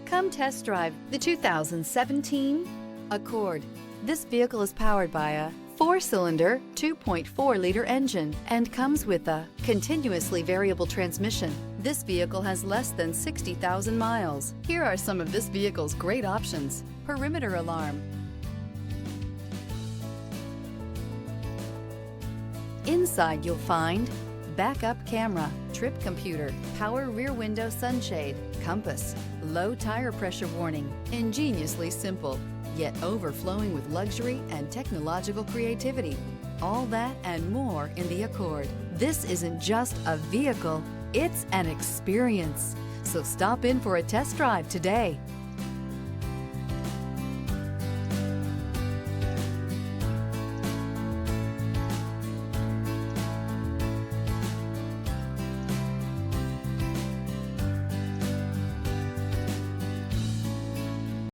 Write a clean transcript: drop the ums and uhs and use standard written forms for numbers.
Come test drive the 2017 Accord. This vehicle is powered by a 4-cylinder, 2.4-liter engine and comes with a continuously variable transmission. This vehicle has less than 60,000 miles. Here are some of this vehicle's great options: perimeter alarm. Inside you'll find backup camera, trip computer, power rear window sunshade, compass, low tire pressure warning. Ingeniously simple, yet overflowing with luxury and technological creativity. All that and more in the Accord. This isn't just a vehicle, it's an experience. So stop in for a test drive today.